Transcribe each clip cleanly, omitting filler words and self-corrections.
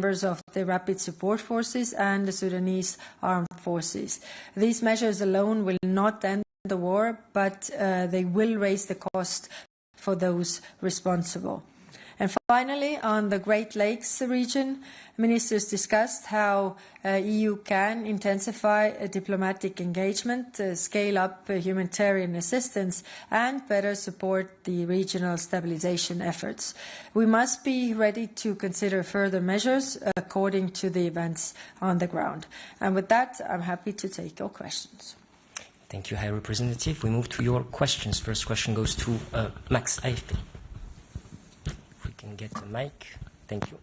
members of the Rapid Support Forces and the Sudanese Armed Forces. These measures alone will not end the war, but they will raise the cost for those responsible. And finally, on the Great Lakes region, ministers discussed how EU can intensify diplomatic engagement, scale up humanitarian assistance, and better support the regional stabilization efforts. We must be ready to consider further measures according to the events on the ground. And with that, I'm happy to take your questions. Thank you, High Representative. We move to your questions. First question goes to Max, AFP. Can get the mic. Thank you.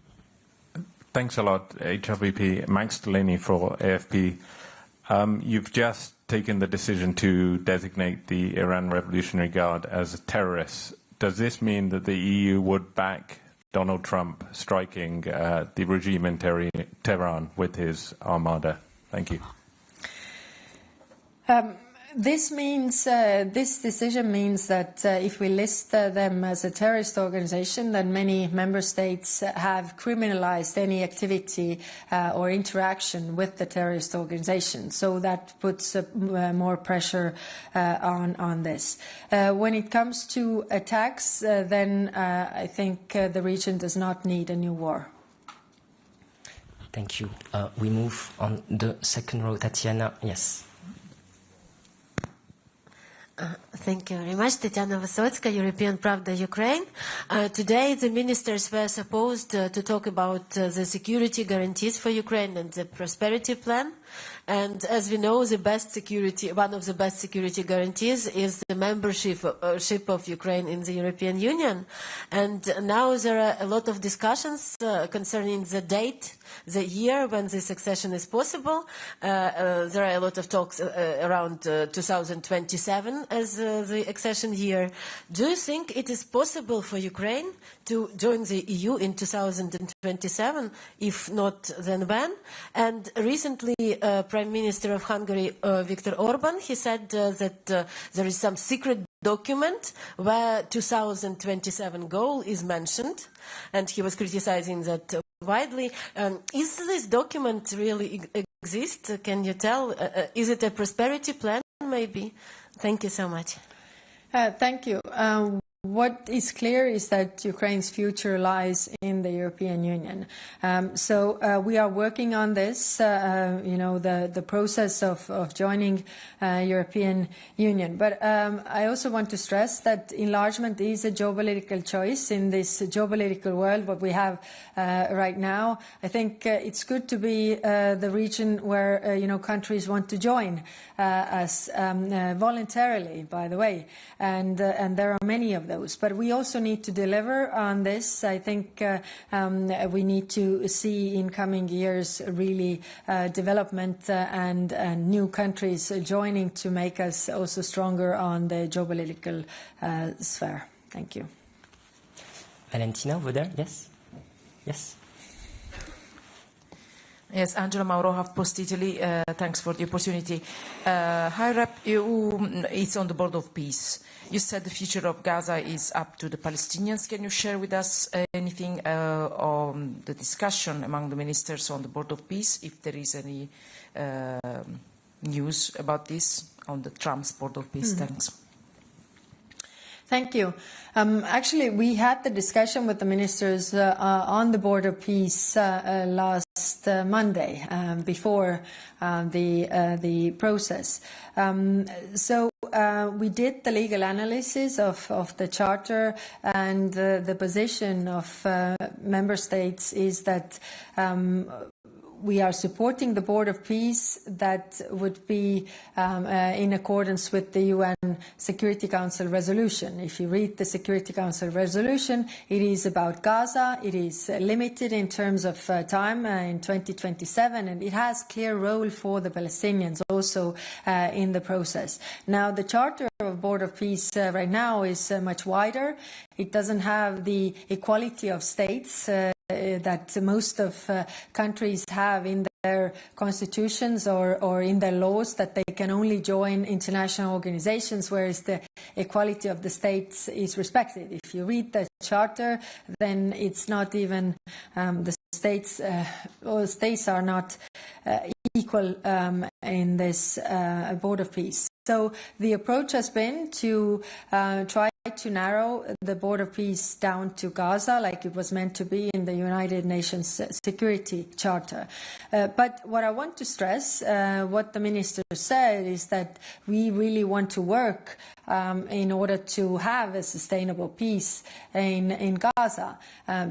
Thanks a lot, HRVP. Max Delaney for AFP. You've just taken the decision to designate the Iran Revolutionary Guard as a terrorist. Does this mean that the EU would back Donald Trump striking the regime in Tehran with his armada? Thank you. This decision means that if we list them as a terrorist organization, then many member states have criminalized any activity or interaction with the terrorist organization. So that puts more pressure on this. When it comes to attacks, then I think the region does not need a new war. Thank you. We move on the second row. Tatiana, yes. Thank you very much. Tatiana Vysotska, European Pravda, Ukraine. Today the ministers were supposed to talk about the security guarantees for Ukraine and the prosperity plan. And as we know, one of the best security guarantees is the membership of Ukraine in the European Union. And now there are a lot of discussions concerning the date, the year when this accession is possible. There are a lot of talks around 2027 as the accession year. Do you think it is possible for Ukraine to join the EU in 2027? If not, then when? And recently, Prime Minister of Hungary, Viktor Orban, he said that there is some secret document where 2027 goal is mentioned, and he was criticizing that widely. Is this document really exist? Can you tell? Is it a prosperity plan, maybe? Thank you so much. Thank you. What is clear is that Ukraine's future lies in the European Union. So we are working on this, the process of joining European Union. But I also want to stress that enlargement is a geopolitical choice in this geopolitical world, what we have right now. I think it's good to be the region where, countries want to join us voluntarily, by the way. And there are many of those. But we also need to deliver on this. I think we need to see in coming years really development and new countries joining to make us also stronger on the geopolitical sphere. Thank you. Valentina, over there. Yes. Yes. Yes, Angela Mauroha, Post Italy. Thanks for the opportunity. High Rep, EU is on the board of peace. You said the future of Gaza is up to the Palestinians. Can you share with us anything on the discussion among the ministers on the board of peace, if there is any news about this on the Trump's board of peace? Mm-hmm. Thanks. Thank you. Actually, we had the discussion with the ministers on the board of peace last Monday before the process. So we did the legal analysis of the charter, and the position of member states is that we are supporting the Board of Peace that would be in accordance with the UN Security Council resolution. If you read the Security Council resolution, it is about Gaza. It is limited in terms of time in 2027, and it has clear role for the Palestinians also in the process. Now, the Charter of Board of Peace right now is much wider. It doesn't have the equality of states that most of countries have in their constitutions or in their laws, that they can only join international organizations, whereas the equality of the states is respected. If you read the charter, then it's not even the states, or states are not equal in this Board of Peace. So the approach has been to try to narrow the Board of Peace down to Gaza, like it was meant to be in the United Nations Security Charter. But what I want to stress, what the minister said, is that we really want to work in order to have a sustainable peace in Gaza.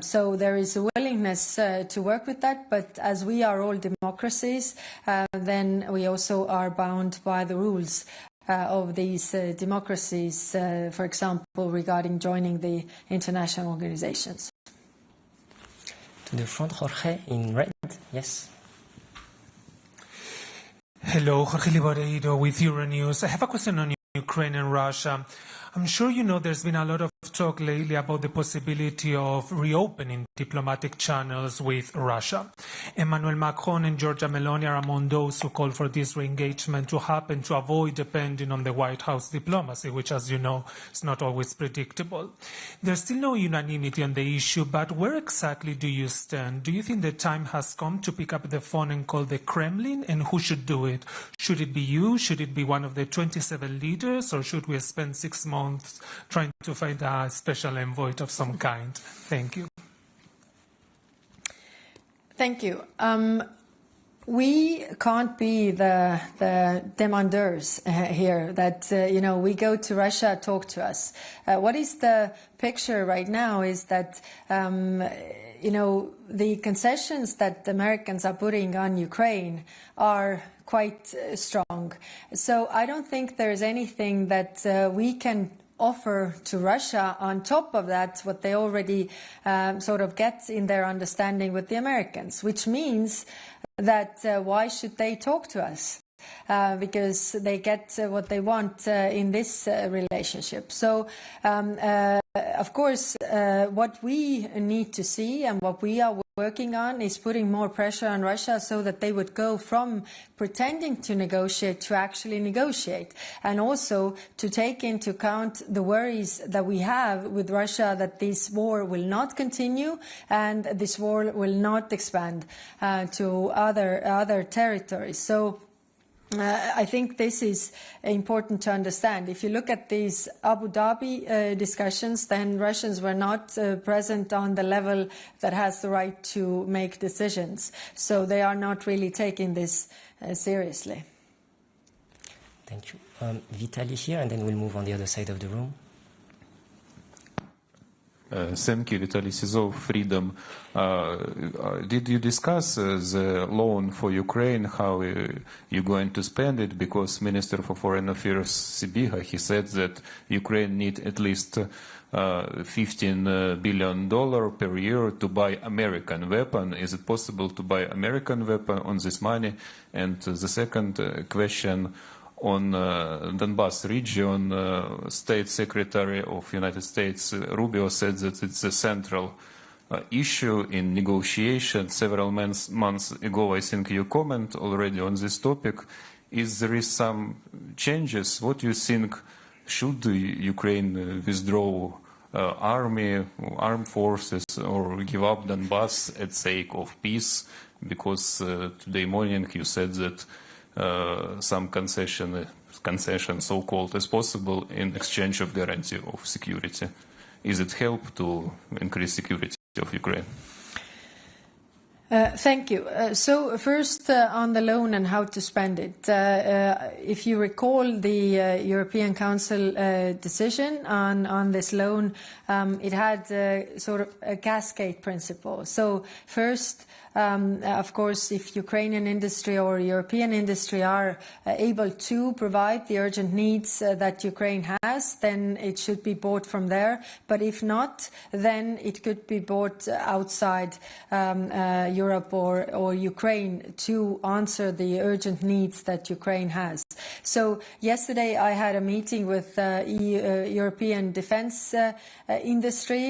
So there is a willingness to work with that, but as we are all democracies, then we also are bound by the rules of these democracies, for example, regarding joining the international organizations. To the front, Jorge, in red. Yes. Hello, Jorge Liboreiro with Euronews. I have a question on Ukraine and Russia. I'm sure you know there's been a lot of talk lately about the possibility of reopening diplomatic channels with Russia. Emmanuel Macron and Giorgia Meloni are among those who call for this re-engagement to happen to avoid depending on the White House diplomacy, which, as you know, is not always predictable. There's still no unanimity on the issue, but where exactly do you stand? Do you think the time has come to pick up the phone and call the Kremlin, and who should do it? Should it be you? Should it be one of the 27 leaders, or should we spend 6 months trying to find a special envoy of some kind? Thank you. Thank you. We can't be the demandeurs here that, we go to Russia, talk to us. What is the picture right now is that, the concessions that the Americans are putting on Ukraine are quite strong. So I don't think there's anything that we can offer to Russia on top of that, what they already sort of get in their understanding with the Americans, which means that why should they talk to us? Because they get what they want in this relationship. So, of course, what we need to see and what we are working on is putting more pressure on Russia so that they would go from pretending to negotiate to actually negotiate, and also to take into account the worries that we have with Russia that this war will not continue and this war will not expand to other territories. So I think this is important to understand. If you look at these Abu Dhabi discussions, then Russians were not present on the level that has the right to make decisions. So they are not really taking this seriously. Thank you. Vitaly here, and then we'll move on the other side of the room. Thank you, Vitaly Sizov, Freedom. Did you discuss the loan for Ukraine, how you're going to spend it? Because Minister for Foreign Affairs Sibiha, he said that Ukraine need at least $15 billion per year to buy American weapon. Is it possible to buy American weapon on this money? And the second question, on Donbas region, State Secretary of United States Rubio said that it's a central issue in negotiation. Several months ago, I think you comment already on this topic. Is there is some changes? What do you think? Should Ukraine withdraw armed forces, or give up Donbas at sake of peace? Because today morning you said that some concession, so-called, is possible in exchange of guarantee of security. Is it help to increase security of Ukraine? Thank you. So first on the loan and how to spend it. If you recall the European Council decision on this loan, it had sort of a cascade principle. So first, of course, if Ukrainian industry or European industry are able to provide the urgent needs that Ukraine has, then it should be bought from there. But if not, then it could be bought outside Europe or Ukraine to answer the urgent needs that Ukraine has. So yesterday I had a meeting with European defense industry,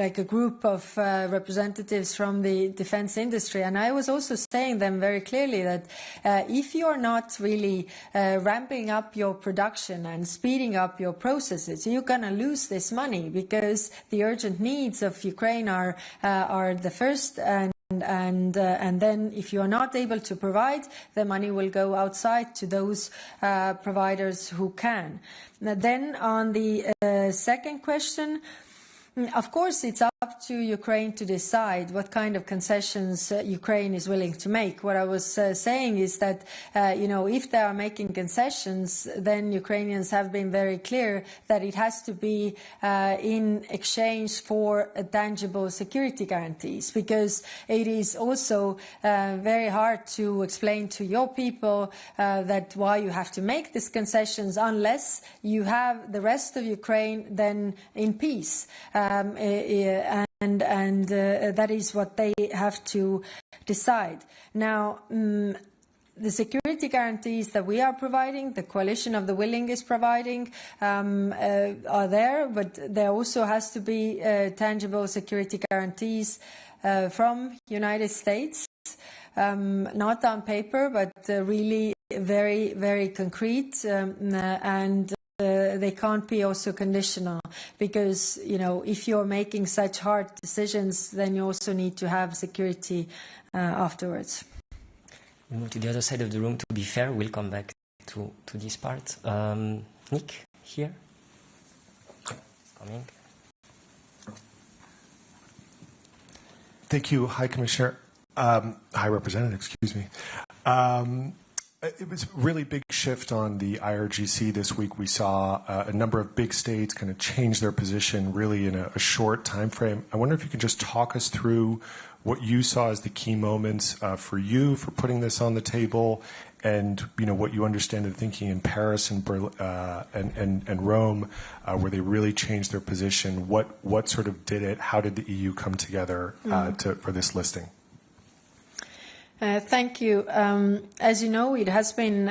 like a group of representatives from the defense industry, and I was also saying them very clearly that if you are not really ramping up your production and speeding up your processes, you're going to lose this money, because the urgent needs of Ukraine are the first, and then if you are not able to provide, the money will go outside to those providers who can. Now, then on the second question, of course, it's up to Ukraine to decide what kind of concessions Ukraine is willing to make. What I was saying is that, if they are making concessions, then Ukrainians have been very clear that it has to be in exchange for tangible security guarantees, because it is also very hard to explain to your people that why you have to make these concessions unless you have the rest of Ukraine then in peace. And that is what they have to decide. Now, the security guarantees that we are providing, the coalition of the willing is providing, are there, but there also has to be tangible security guarantees from United States, not on paper, but really very, very concrete, and they can't be also conditional, because, if you're making such hard decisions, then you also need to have security afterwards. We move to the other side of the room. To be fair, we'll come back to this part. Nick, here. Coming. Thank you, High Commissioner. High Representative, excuse me. It was a really big shift on the IRGC this week. We saw a number of big states kind of change their position really in a short time frame. I wonder if you could just talk us through what you saw as the key moments for you for putting this on the table, and what you understand of thinking in Paris and and Rome, where they really changed their position. What sort of did it? How did the EU come together for this listing? Thank you. As you know, it has been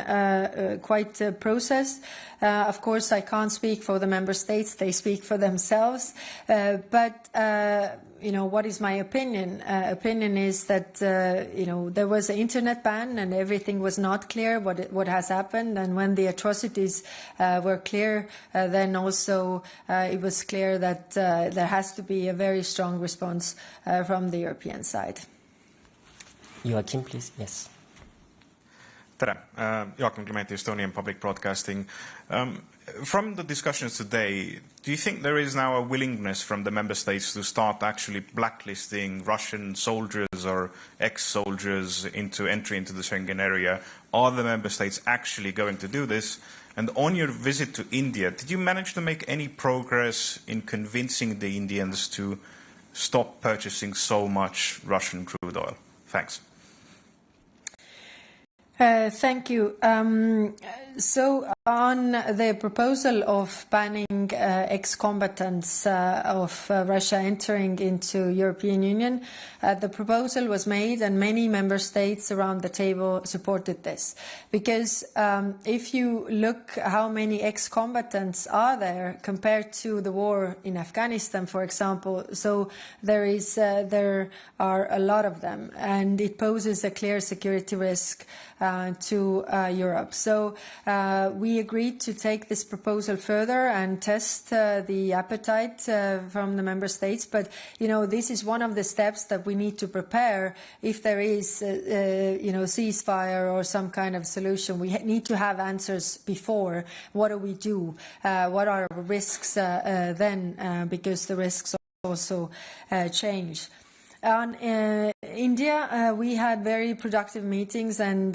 quite a process. Of course, I can't speak for the member states. They speak for themselves. But what is my opinion? Opinion is that, there was an internet ban and everything was not clear what has happened. And when the atrocities were clear, then also it was clear that there has to be a very strong response from the European side. Joachim, please. Yes. Tere. Joachim Clementi, Estonian Public Broadcasting. From the discussions today, do you think there is now a willingness from the member states to start actually blacklisting Russian soldiers or ex-soldiers into entry into the Schengen area? Are the member states actually going to do this? And on your visit to India, did you manage to make any progress in convincing the Indians to stop purchasing so much Russian crude oil? Thanks. Thank you. So on the proposal of banning ex-combatants of Russia entering into European Union, the proposal was made and many member states around the table supported this. Because if you look how many ex-combatants are there compared to the war in Afghanistan, for example, so there are a lot of them, and it poses a clear security risk to Europe. So we agreed to take this proposal further and test the appetite from the member states. But, this is one of the steps that we need to prepare if there is, ceasefire or some kind of solution. We need to have answers before. What do we do? What are our risks then? Because the risks also change. On India, we had very productive meetings, and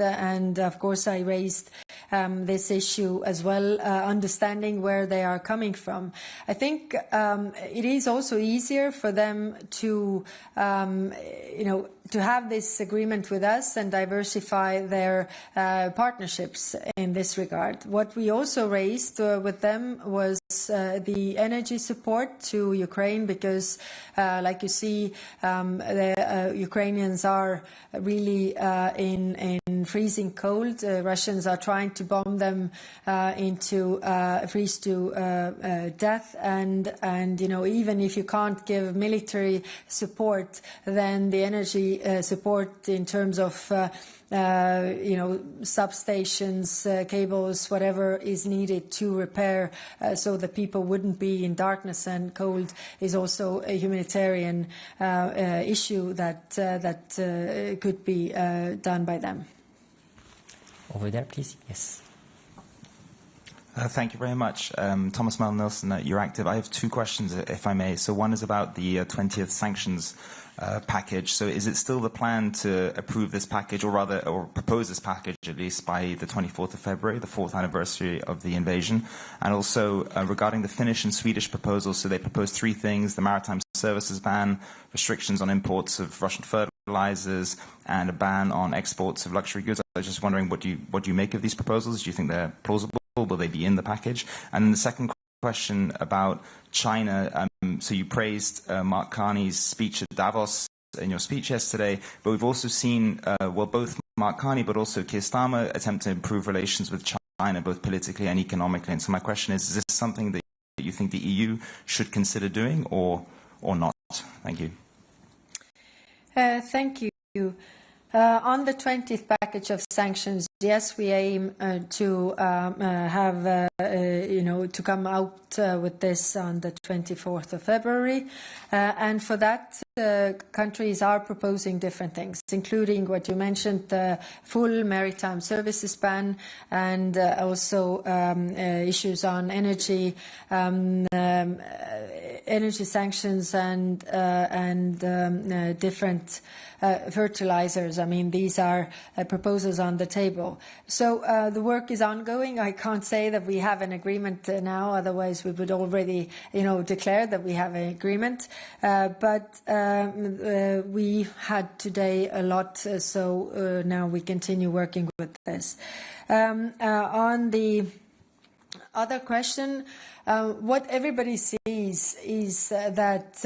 of course I raised this issue as well, understanding where they are coming from. I think it is also easier for them to, to have this agreement with us and diversify their partnerships in this regard. What we also raised with them was the energy support to Ukraine, because, like you see, the Ukrainians are really in freezing cold. Russians are trying to bomb them into freeze to death, and even if you can't give military support, then the energy support in terms of substations, cables, whatever is needed to repair so that people wouldn't be in darkness and cold is also a humanitarian issue that could be done by them. Over there, please. Yes. Thank you very much. Thomas Malm-Nielsen at Euractiv. I have two questions, if I may. So one is about the 20th sanctions package. So is it still the plan to approve this package, or propose this package at least by the 24th of February, the 4th anniversary of the invasion? And also regarding the Finnish and Swedish proposals, so they proposed three things: the maritime services ban, restrictions on imports of Russian fertilizers, and a ban on exports of luxury goods. I was just wondering, what do you make of these proposals? Do you think they're plausible? Will they be in the package? And then the second question about China. So you praised Mark Carney's speech at Davos in your speech yesterday, but we've also seen, both Mark Carney but also Keir Starmer attempt to improve relations with China, both politically and economically. And so my question is this something that you think the EU should consider doing or not? Thank you. Thank you. On the 20th package of sanctions, yes, we aim to have, to come out with this on the 24th of February. And for that, countries are proposing different things, including what you mentioned, the full maritime services ban, and also issues on energy, energy sanctions, and different fertilizers. I mean, these are proposals on the table. So the work is ongoing. I can't say that we have an agreement now, otherwise we would already, declare that we have an agreement. But we had today a lot, so now we continue working with this. On the other question, what everybody sees is that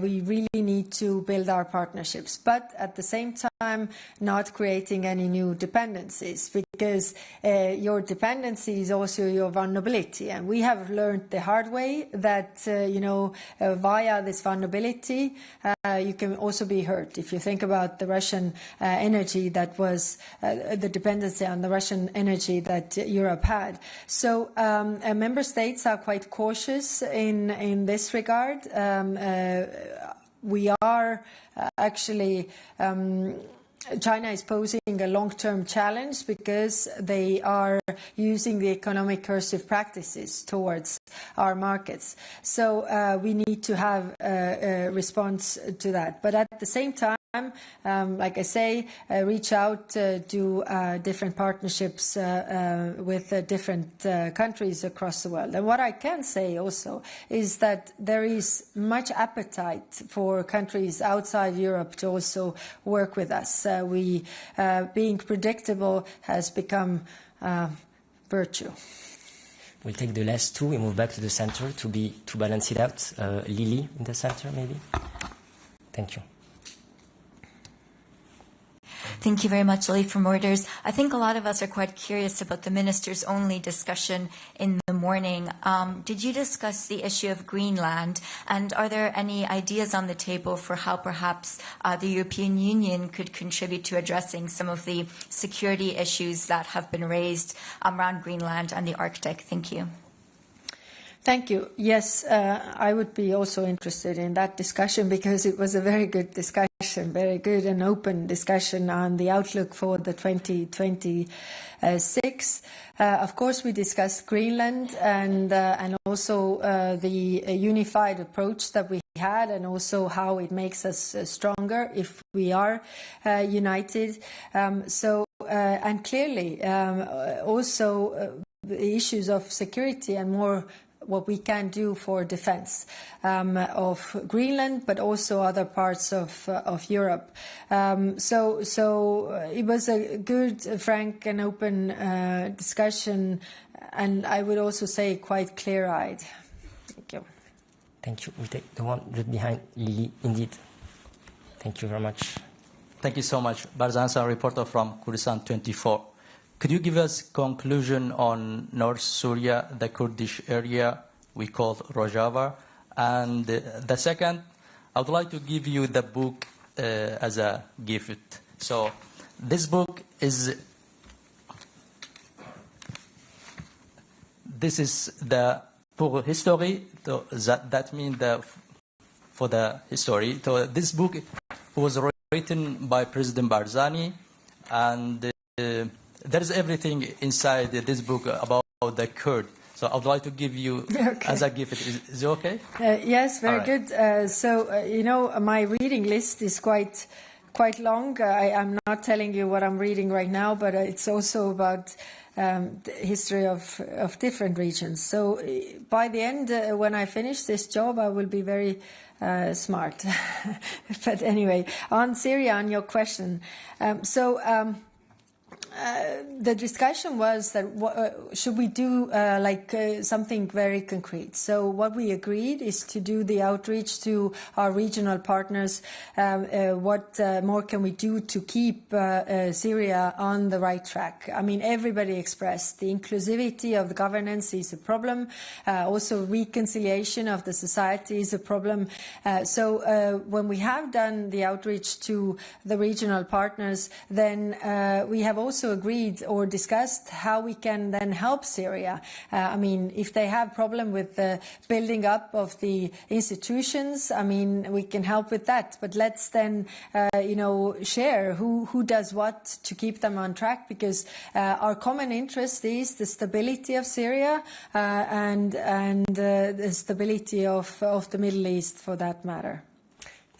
we really need to build our partnerships, but at the same time not creating any new dependencies, because your dependency is also your vulnerability. And we have learned the hard way that, via this vulnerability, you can also be hurt. If you think about the Russian energy that was the dependency on the Russian energy that Europe had. So member states are quite cautious in this regard. We are actually China is posing a long-term challenge because they are using the economic cursive practices towards our markets. So we need to have a response to that. But at the same time, like I say, reach out to different partnerships with different countries across the world. And what I can say also is that there is much appetite for countries outside Europe to also work with us. Being predictable has become virtue. We'll take the last two. We move back to the center to balance it out. Lily in the center, maybe. Thank you. Thank you very much, Lily from Reuters. I think a lot of us are quite curious about the ministers-only discussion in the morning. Did you discuss the issue of Greenland? And are there any ideas on the table for how perhaps the European Union could contribute to addressing some of the security issues that have been raised around Greenland and the Arctic? Thank you. Thank you. Yes, I would be also interested in that discussion because it was a very good discussion, very good and open discussion on the outlook for the 2026. Of course, we discussed Greenland and also the unified approach that we had, and also how it makes us stronger if we are united. And clearly, also the issues of security and more what we can do for defense of Greenland, but also other parts of Europe. So it was a good, frank and open discussion, and I would also say quite clear-eyed. Thank you. Thank you. We take the one right behind Lily, indeed. Thank you very much. Thank you so much. Barzan San, reporter from Kurdistan 24. Could you give us conclusion on North Syria, the Kurdish area we call Rojava? And the second, I would like to give you the book as a gift. So this book is, this is the for history, so that means for the history. So this book was written by President Barzani, and there's everything inside this book about the Kurd. So I would like to give you as a gift. Is it okay? Yes, very right. good. So, you know, my reading list is quite long. I'm not telling you what I'm reading right now, but it's also about the history of different regions. So by the end, when I finish this job, I will be very smart. But anyway, on Syria, on your question. The discussion was that should we do something very concrete. So what we agreed is to do the outreach to our regional partners. What more can we do to keep Syria on the right track? I mean, everybody expressed the inclusivity of the governance is a problem. Also, reconciliation of the society is a problem. So when we have done the outreach to the regional partners, then we have also agreed or discussed how we can then help Syria. I mean, if they have problem with the building up of the institutions, I mean, we can help with that. But let's then, share who does what to keep them on track, because our common interest is the stability of Syria and the stability of the Middle East, for that matter.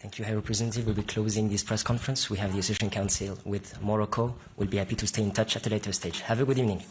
Thank you, High Representative. We'll be closing this press conference. We have the Accession Council with Morocco. We'll be happy to stay in touch at a later stage. Have a good evening.